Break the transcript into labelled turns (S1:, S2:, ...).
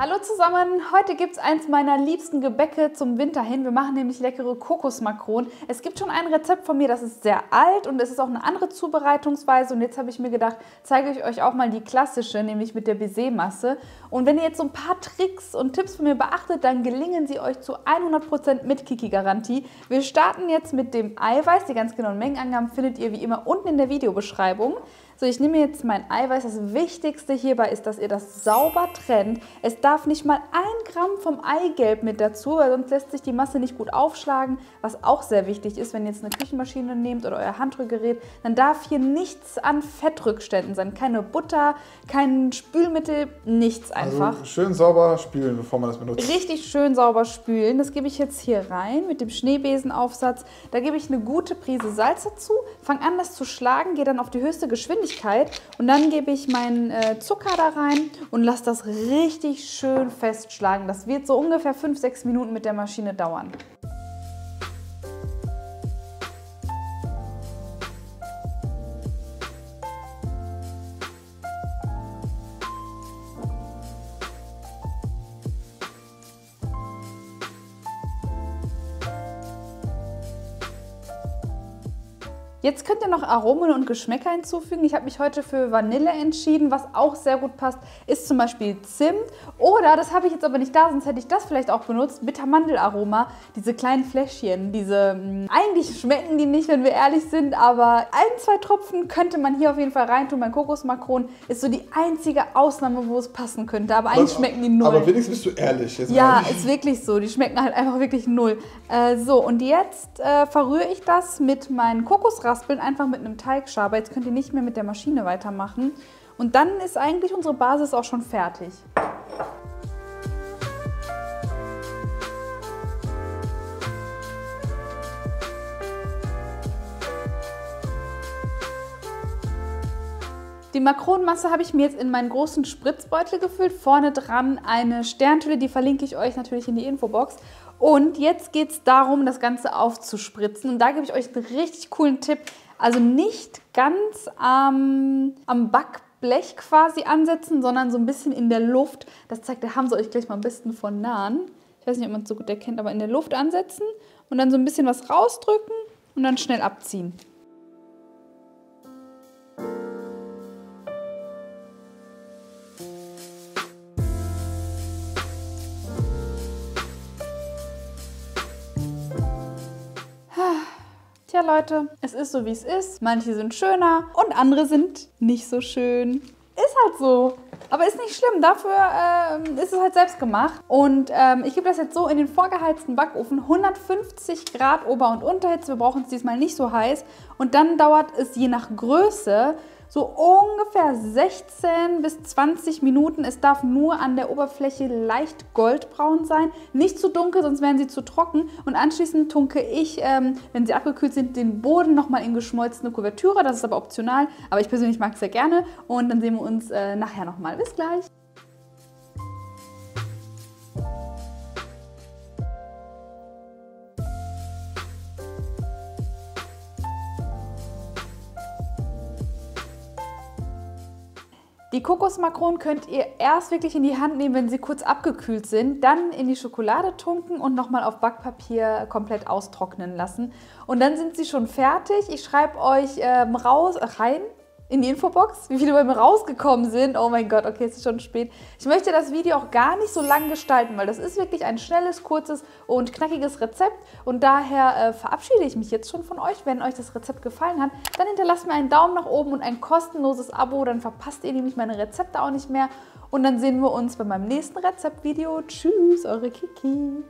S1: Hallo zusammen, heute gibt es eins meiner liebsten Gebäcke zum Winter hin. Wir machen nämlich leckere Kokosmakronen. Es gibt schon ein Rezept von mir, das ist sehr alt und es ist auch eine andere Zubereitungsweise. Und jetzt habe ich mir gedacht, zeige ich euch auch mal die klassische, nämlich mit der Baiser-Masse. Und wenn ihr jetzt so ein paar Tricks und Tipps von mir beachtet, dann gelingen sie euch zu 100% mit Kiki-Garantie. Wir starten jetzt mit dem Eiweiß. Die ganz genauen Mengenangaben findet ihr wie immer unten in der Videobeschreibung. So, ich nehme jetzt mein Eiweiß. Das Wichtigste hierbei ist, dass ihr das sauber trennt. Es darf nicht mal 1 Gramm vom Eigelb mit dazu, weil sonst lässt sich die Masse nicht gut aufschlagen. Was auch sehr wichtig ist, wenn ihr jetzt eine Küchenmaschine nehmt oder euer Handrührgerät, dann darf hier nichts an Fettrückständen sein. Keine Butter, kein Spülmittel, nichts einfach.
S2: Also schön sauber spülen, bevor man das benutzt.
S1: Richtig schön sauber spülen. Das gebe ich jetzt hier rein mit dem Schneebesenaufsatz. Da gebe ich eine gute Prise Salz dazu, fange an, das zu schlagen, gehe dann auf die höchste Geschwindigkeit und dann gebe ich meinen Zucker da rein und lasse das richtig schön festschlagen. Das wird so ungefähr 5-6 Minuten mit der Maschine dauern. Jetzt könnt ihr noch Aromen und Geschmäcker hinzufügen. Ich habe mich heute für Vanille entschieden. Was auch sehr gut passt, ist zum Beispiel Zimt. Oder, das habe ich jetzt aber nicht da, sonst hätte ich das vielleicht auch benutzt, Bittermandelaroma. Diese kleinen Fläschchen, eigentlich schmecken die nicht, wenn wir ehrlich sind, aber 1-2 Tropfen könnte man hier auf jeden Fall reintun. Mein Kokosmakron ist so die einzige Ausnahme, wo es passen könnte, aber eigentlich schmecken die null.
S2: Aber wenigstens bist du ehrlich. Jetzt
S1: ja, ist wirklich so. Die schmecken halt einfach wirklich null. So, und jetzt verrühre ich das mit meinen Kokosraspeln einfach mit einem Teigschaber. Jetzt könnt ihr nicht mehr mit der Maschine weitermachen. Und dann ist eigentlich unsere Basis auch schon fertig. Die Makronenmasse habe ich mir jetzt in meinen großen Spritzbeutel gefüllt. Vorne dran eine Sterntüte, die verlinke ich euch natürlich in die Infobox. Und jetzt geht es darum, das Ganze aufzuspritzen. Und da gebe ich euch einen richtig coolen Tipp. Also nicht ganz am Backblech quasi ansetzen, sondern so ein bisschen in der Luft. Das zeigt der Hamza euch gleich mal am besten von nahen. Ich weiß nicht, ob man es so gut erkennt, aber in der Luft ansetzen und dann so ein bisschen was rausdrücken und dann schnell abziehen. Tja Leute, es ist so wie es ist. Manche sind schöner und andere sind nicht so schön. Ist halt so. Aber ist nicht schlimm, dafür ist es halt selbst gemacht. Und ich gebe das jetzt so in den vorgeheizten Backofen, 150 Grad Ober- und Unterhitze. Wir brauchen es diesmal nicht so heiß. Und dann dauert es je nach Größe so ungefähr 16 bis 20 Minuten. Es darf nur an der Oberfläche leicht goldbraun sein. Nicht zu dunkel, sonst wären sie zu trocken. Und anschließend tunke ich, wenn sie abgekühlt sind, den Boden nochmal in geschmolzene Kuvertüre. Das ist aber optional, aber ich persönlich mag es sehr gerne. Und dann sehen wir uns nachher nochmal. Bis gleich! Die Kokosmakronen könnt ihr erst wirklich in die Hand nehmen, wenn sie kurz abgekühlt sind, dann in die Schokolade tunken und nochmal auf Backpapier komplett austrocknen lassen. Und dann sind sie schon fertig. Ich schreibe euch rein in die Infobox, wie viele bei mir rausgekommen sind. Oh mein Gott, okay, es ist schon spät. Ich möchte das Video auch gar nicht so lang gestalten, weil das ist wirklich ein schnelles, kurzes und knackiges Rezept. Und daher verabschiede ich mich jetzt schon von euch. Wenn euch das Rezept gefallen hat, dann hinterlasst mir einen Daumen nach oben und ein kostenloses Abo. Dann verpasst ihr nämlich meine Rezepte auch nicht mehr. Und dann sehen wir uns bei meinem nächsten Rezeptvideo. Tschüss, eure Kiki.